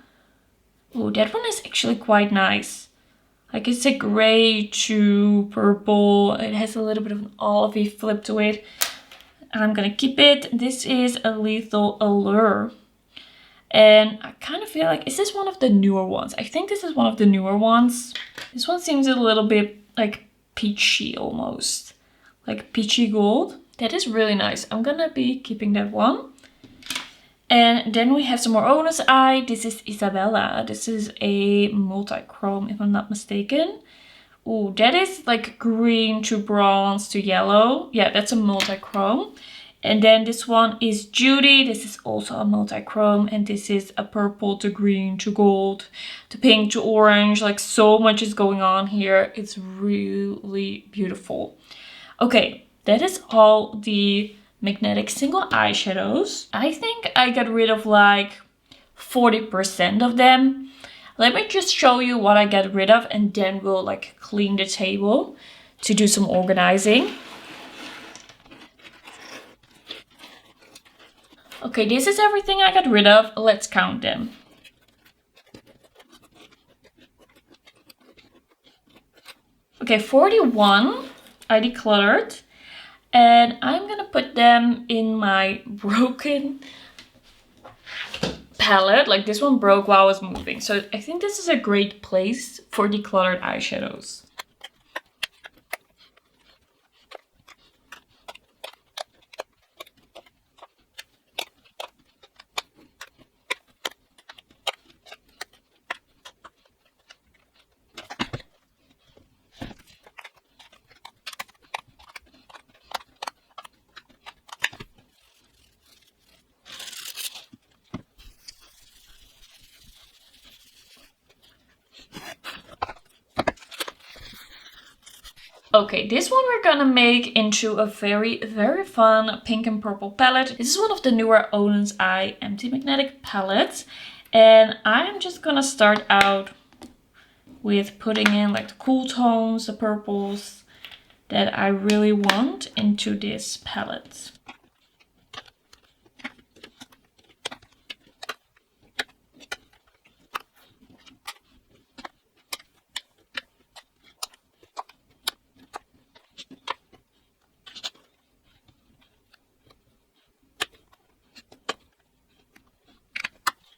Oh, that one is actually quite nice. Like, it's a gray to purple. It has a little bit of an olivey flip to it. I'm gonna keep it. This is a Lethal Allure. And I kind of feel like, is this one of the newer ones? I think this is one of the newer ones. This one seems a little bit like peachy almost. Like peachy gold. That is really nice. I'm gonna be keeping that one. And then we have some more Oden's Eye. This is Isabella. This is a multi-chrome, if I'm not mistaken. Ooh, that is like green to bronze to yellow. Yeah, that's a multi-chrome. And then this one is Judy. This is also a multi-chrome. And this is a purple to green to gold to pink to orange. Like, so much is going on here. It's really beautiful. Okay, that is all the magnetic single eyeshadows. I think I got rid of like 40% of them. Let me just show you what I got rid of, and then we'll like clean the table to do some organizing. Okay, this is everything I got rid of. Let's count them. Okay, 41 I decluttered. And I'm gonna put them in my broken palette. Like, this one broke while I was moving. So I think this is a great place for decluttered eyeshadows. Okay, this one we're gonna make into a very, very fun pink and purple palette. This is one of the newer Oden's Eye empty magnetic palettes. And I'm just gonna start out with putting in like the cool tones, the purples that I really want into this palette.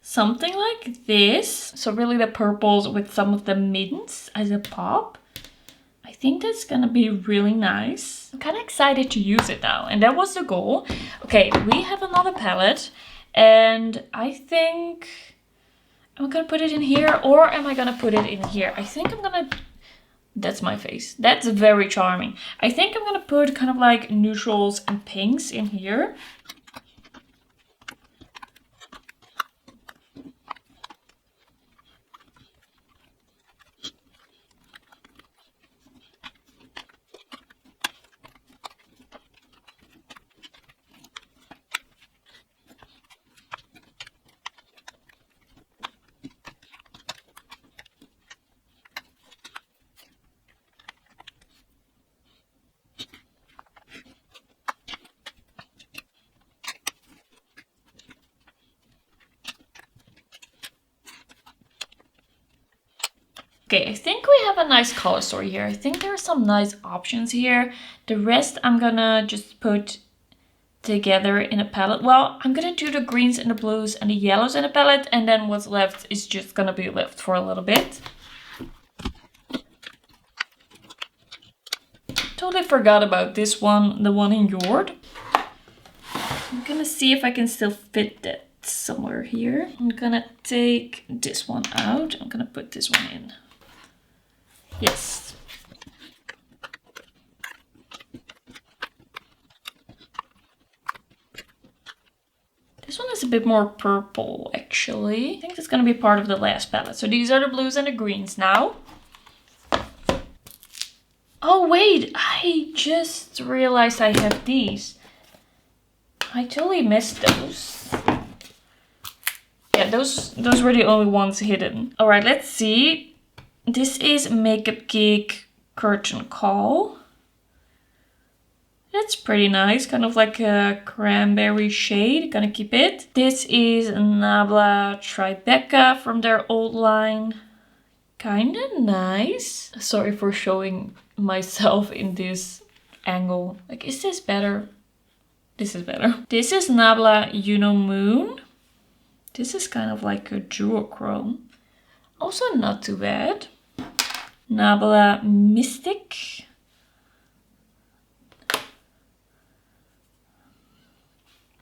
Something like this. So really the purples with some of the mints as a pop. I think that's gonna be really nice. I'm kind of excited to use it now, and that was the goal. Okay, we have another palette, and I think I'm gonna put it in here, or am I gonna put it in here? I think I'm gonna... That's my face. That's very charming. I think I'm gonna put kind of like neutrals and pinks in here. Okay, I think we have a nice color story here. I think there are some nice options here. The rest I'm gonna just put together in a palette. Well, I'm gonna do the greens and the blues and the yellows in a palette, and then what's left is just gonna be left for a little bit. Totally forgot about this one, the one in Yord. I'm gonna see if I can still fit that somewhere here. I'm gonna take this one out. I'm gonna put this one in. Yes. This one is a bit more purple, actually. I think that's gonna be part of the last palette. So these are the blues and the greens now. Oh wait, I just realized I have these. I totally missed those. Yeah, those were the only ones hidden. All right, let's see. This is Makeup Geek Curtain Call. That's pretty nice, kind of like a cranberry shade. Gonna keep it. This is Nabla Tribeca from their old line. Kinda nice. Sorry for showing myself in this angle. Like, is this better? This is better. This is Nabla Moon. This is kind of like a duochrome. Also not too bad. Nabla Mystic.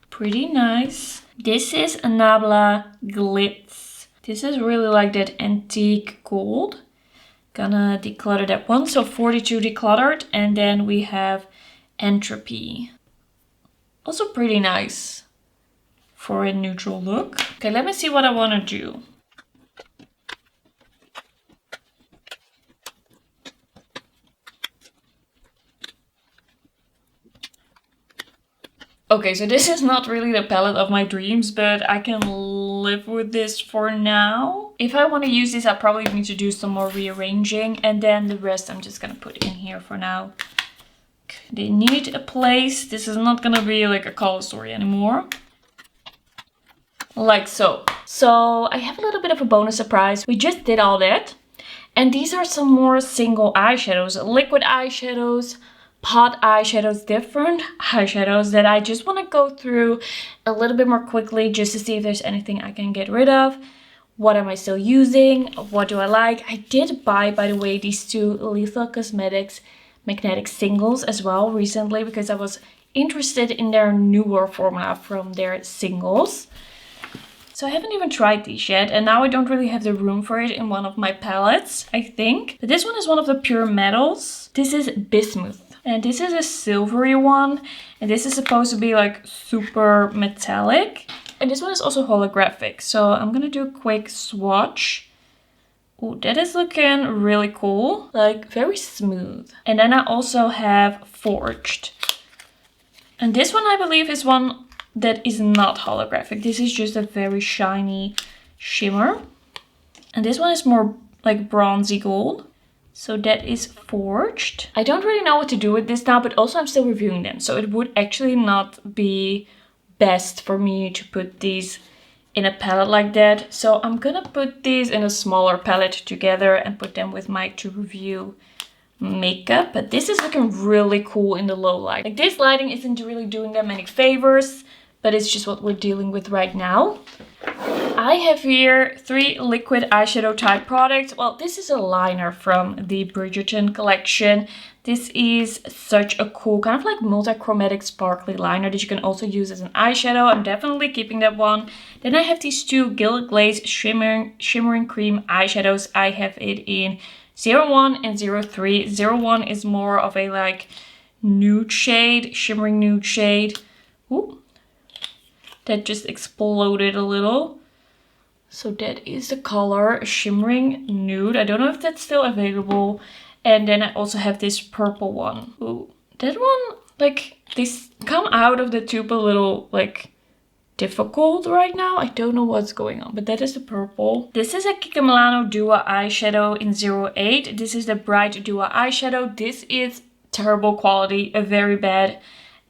Pretty nice. This is Nabla Glitz. This is really like that antique gold. Gonna declutter that one. So 42 decluttered. And then we have Entropy. Also pretty nice for a neutral look. Okay, let me see what I want to do. Okay, so this is not really the palette of my dreams, but I can live with this for now. If I want to use this, I probably need to do some more rearranging, and then the rest I'm just gonna put in here for now. They need a place. This is not gonna be like a color story anymore. Like so. So I have a little bit of a bonus surprise. We just did all that. And these are some more single eyeshadows, liquid eyeshadows, pot eyeshadows, different eyeshadows that I just want to go through a little bit more quickly just to see if there's anything I can get rid of. What am I still using? What do I like? I did buy, by the way, these two Lethal Cosmetics magnetic singles as well recently because I was interested in their newer formula from their singles. So I haven't even tried these yet, and now I don't really have the room for it in one of my palettes, I think. But this one is one of the pure metals. This is Bismuth. And this is a silvery one. And this is supposed to be like super metallic. And this one is also holographic. So I'm gonna do a quick swatch. Oh, that is looking really cool. Like very smooth. And then I also have Forged. And this one I believe is one that is not holographic. This is just a very shiny shimmer. And this one is more like bronzy gold. So that is forged. I don't really know what to do with this now, but also I'm still reviewing them. So it would actually not be best for me to put these in a palette like that. So I'm gonna put these in a smaller palette together and put them with my to review makeup. But this is looking really cool in the low light. Like this lighting isn't really doing them any favors, but it's just what we're dealing with right now. I have here 3 liquid eyeshadow type products. Well, this is a liner from the Bridgerton collection. This is such a cool kind of like multi-chromatic sparkly liner that you can also use as an eyeshadow. I'm definitely keeping that one. Then I have these 2 Gilded Glaze shimmering cream eyeshadows. I have it in 01 and 03. 01 is more of a like nude shade, shimmering nude shade. Ooh, that just exploded a little. So that is the color, Shimmering Nude. I don't know if that's still available. And then I also have this purple one. Ooh, that one, like, these come out of the tube a little, like, difficult right now. I don't know what's going on, but that is the purple. This is a Kika Milano Duo eyeshadow in 08. This is the Bright Duo eyeshadow. This is terrible quality, very bad.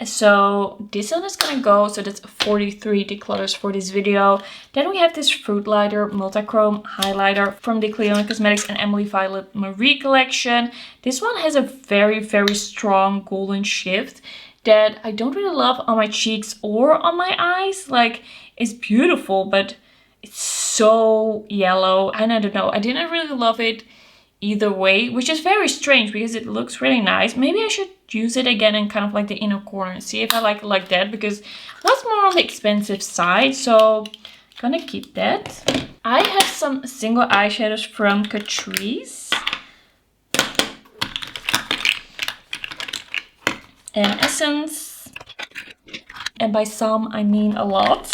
So this one is gonna go, so that's 43 declutters for this video. Then we have this Fruit Lighter Multichrome Highlighter from the Cleona Cosmetics and Emily Violet Marie collection. This one has a very, very strong golden shift that I don't really love on my cheeks or on my eyes. Like, it's beautiful, but it's so yellow. And I don't know, I didn't really love it either way, which is very strange because it looks really nice. Maybe I should use it again in kind of like the inner corner and see if I like it like that, because that's more on the expensive side. So I'm gonna keep that. I have some single eyeshadows from Catrice and Essence, and by some I mean a lot.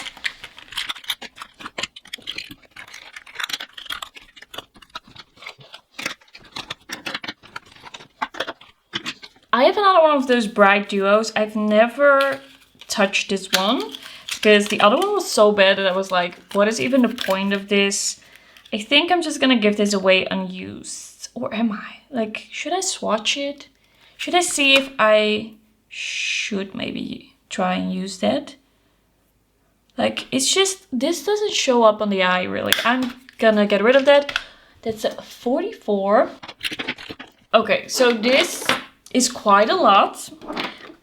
I have another one of those bright duos. I've never touched this one because the other one was so bad that I was like, what is even the point of this? I think I'm just gonna give this away unused. Or am I? Like, should I swatch it? Should I see if I should maybe try and use that? Like, it's just, this doesn't show up on the eye really. I'm gonna get rid of that. That's a 44. Okay, so this is quite a lot.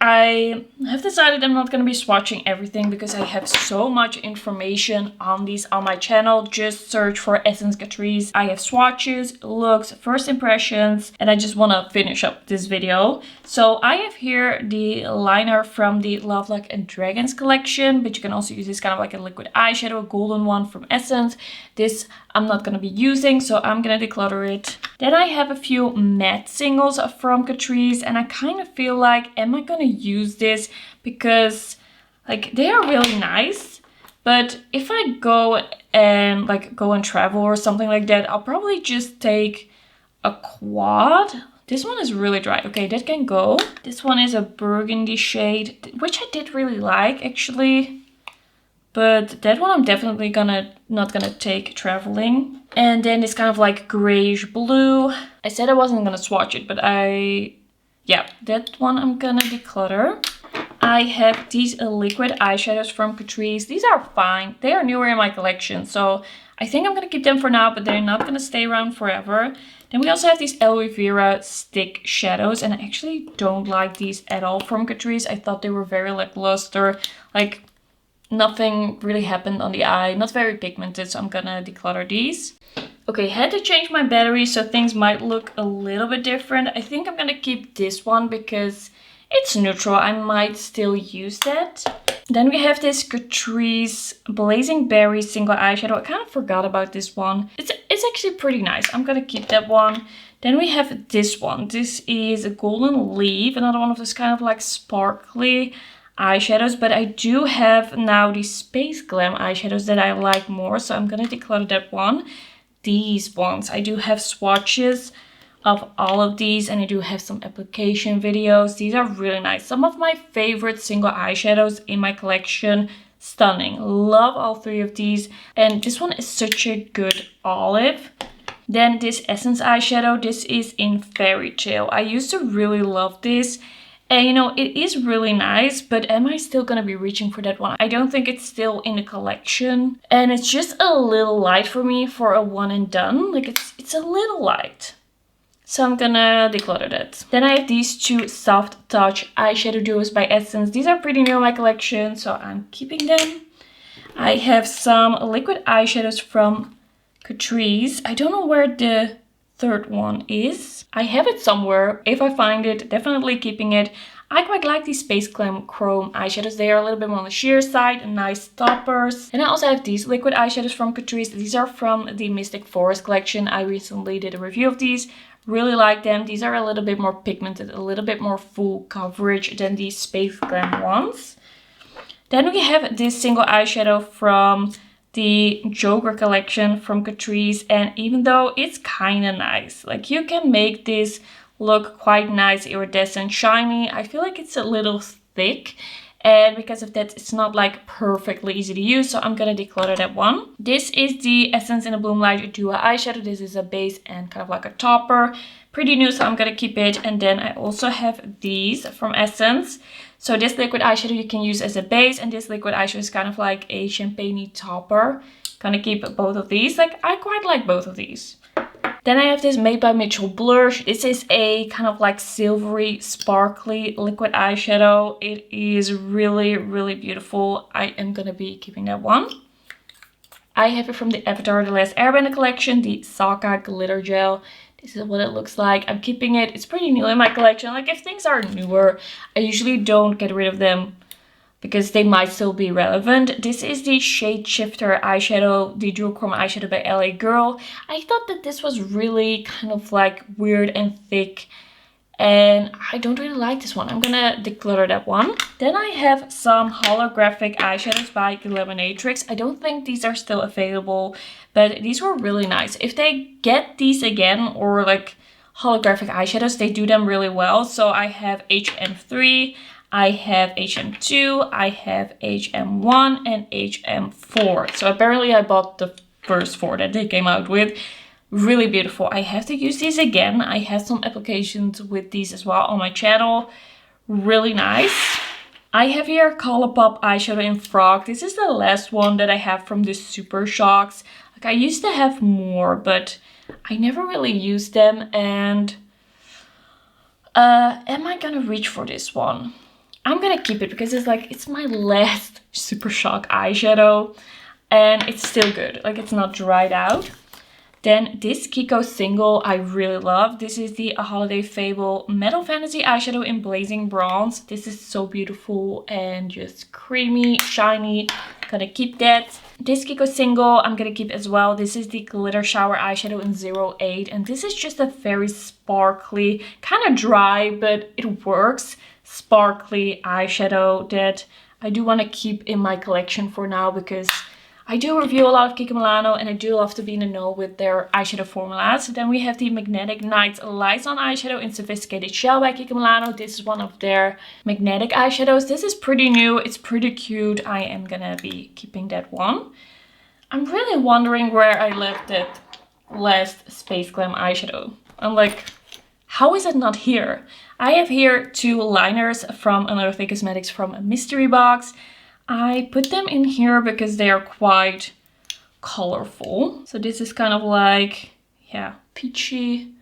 I have decided I'm not going to be swatching everything because I have so much information on these on my channel. Just search for Essence Catrice. I have swatches, looks, first impressions, and I just want to finish up this video. So I have here the liner from the Love Luck and Dragons collection, but you can also use this kind of like a liquid eyeshadow, a golden one from Essence. This I'm not going to be using, so I'm going to declutter it. Then I have a few matte singles from Catrice, and I kind of feel like, am I going to use this? Because like they are really nice, but if I go and travel or something like that, I'll probably just take a quad. This one is really dry. Okay, that can go. This one is a burgundy shade, which I did really like actually. But that one I'm definitely not gonna take traveling. And then this kind of like grayish blue. I said I wasn't gonna swatch it, but yeah, that one I'm gonna declutter. I have these liquid eyeshadows from Catrice. These are fine. They are newer in my collection, so I think I'm gonna keep them for now, but they're not gonna stay around forever. Then we also have these Aloe Vera stick shadows, and I actually don't like these at all from Catrice. I thought they were very lackluster. Like, nothing really happened on the eye, not very pigmented, so I'm gonna declutter these. Okay, had to change my battery, so things might look a little bit different. I think I'm gonna keep this one because it's neutral. I might still use that. Then we have this Catrice Blazing Berry single eyeshadow. I kind of forgot about this one. It's actually pretty nice. I'm gonna keep that one. Then we have this one. This is a Golden Leaf, another one of those kind of like sparkly eyeshadows, but I do have now the Space Glam eyeshadows that I like more, so I'm gonna declutter that one. These ones, I do have swatches of all of these, and I do have some application videos. These are really nice. Some of my favorite single eyeshadows in my collection. Stunning. Love all 3 of these. And this one is such a good olive. Then this Essence eyeshadow, this is in Fairy Tale. I used to really love this. And you know, it is really nice, but am I still gonna be reaching for that one? I don't think it's still in the collection. And it's just a little light for me for a one and done. Like it's a little light. So I'm gonna declutter that. Then I have these two Soft Touch eyeshadow duos by Essence. These are pretty new in my collection, so I'm keeping them. I have some liquid eyeshadows from Catrice. I don't know where the third one is. I have it somewhere. If I find it, definitely keeping it. I quite like these Space Glam Chrome eyeshadows. They are a little bit more on the sheer side, nice toppers. And I also have these liquid eyeshadows from Catrice. These are from the Mystic Forest collection. I recently did a review of these. Really like them. These are a little bit more pigmented, a little bit more full coverage than these Space Glam ones. Then we have this single eyeshadow from the Joker collection from Catrice, and even though it's kind of nice, like you can make this look quite nice, iridescent, shiny, I feel like it's a little thick, and because of that it's not like perfectly easy to use, so I'm gonna declutter that one. This is the Essence in a Bloom Light Duo eyeshadow. This is a base and kind of like a topper. Pretty new, so I'm gonna keep it. And then I also have these from Essence. So this liquid eyeshadow you can use as a base, and this liquid eyeshadow is kind of like a champagne-y topper. Gonna keep both of these. Like, I quite like both of these. Then I have this Made by Mitchell blush. This is a kind of like silvery, sparkly liquid eyeshadow. It is really, really beautiful. I am gonna be keeping that one. I have it from the Avatar The Last Airbender collection, the Sokka Glitter Gel. This is what it looks like. I'm keeping it. It's pretty new in my collection. Like, if things are newer, I usually don't get rid of them because they might still be relevant. This is the Shade Shifter eyeshadow, the Dual Chrome eyeshadow by LA Girl. I thought that this was really kind of like weird and thick, and I don't really like this one. I'm gonna declutter that one. Then I have some holographic eyeshadows by Glaminatrix. I don't think these are still available, but these were really nice. If they get these again, or like holographic eyeshadows, they do them really well. So I have HM3, I have HM2, I have HM1 and HM4. So apparently I bought the first four that they came out with. Really beautiful. I have to use these again. I have some applications with these as well on my channel. Really nice. I have here Colourpop eyeshadow in Frog. This is the last one that I have from the Super Shocks. Like, I used to have more, but I never really used them. And am I gonna reach for this one? I'm gonna keep it because it's my last Super Shock eyeshadow, and it's still good. Like, it's not dried out. Then this Kiko single I really love. This is the A Holiday Fable Metal Fantasy eyeshadow in Blazing Bronze. This is so beautiful and just creamy, shiny. Gonna keep that. This Kiko single I'm gonna keep as well. This is the Glitter Shower eyeshadow in 08. And this is just a very sparkly, kind of dry, but it works, sparkly eyeshadow that I do want to keep in my collection for now, because I do review a lot of Kiko Milano and I do love to be in the know with their eyeshadow formulas. Then we have the Magnetic Nights Lights-On eyeshadow in Sophisticated Shell by Kiko Milano. This is one of their magnetic eyeshadows. This is pretty new. It's pretty cute. I am gonna be keeping that one. I'm really wondering where I left that last Space Glam eyeshadow. I'm like, how is it not here? I have here two liners from Unearthly Cosmetics from a mystery box. I put them in here because they are quite colorful. So this is kind of like, yeah, peachy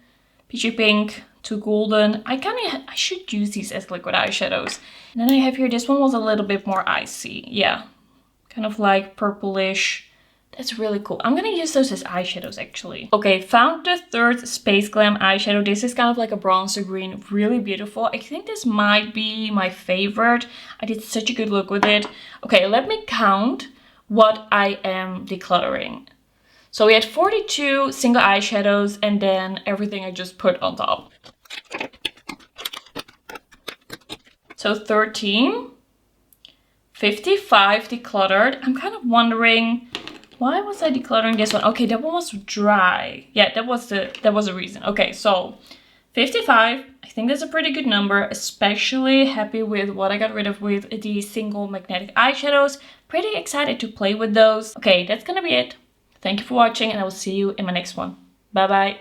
pink to golden. I should use these as liquid eyeshadows. And then I have here, this one was a little bit more icy. Yeah, kind of like purplish. That's really cool. I'm gonna use those as eyeshadows actually. Okay, found the third Space Glam eyeshadow. This is kind of like a bronzer green, really beautiful. I think this might be my favorite. I did such a good look with it. Okay, let me count what I am decluttering. So we had 42 single eyeshadows and then everything I just put on top. So 13, 55 decluttered. I'm kind of wondering, why was I decluttering this one? Okay, that one was dry. Yeah, that was the reason. Okay, so 55. I think that's a pretty good number, especially happy with what I got rid of with the single magnetic eyeshadows. Pretty excited to play with those. Okay, that's gonna be it. Thank you for watching and I will see you in my next one. Bye. Bye bye.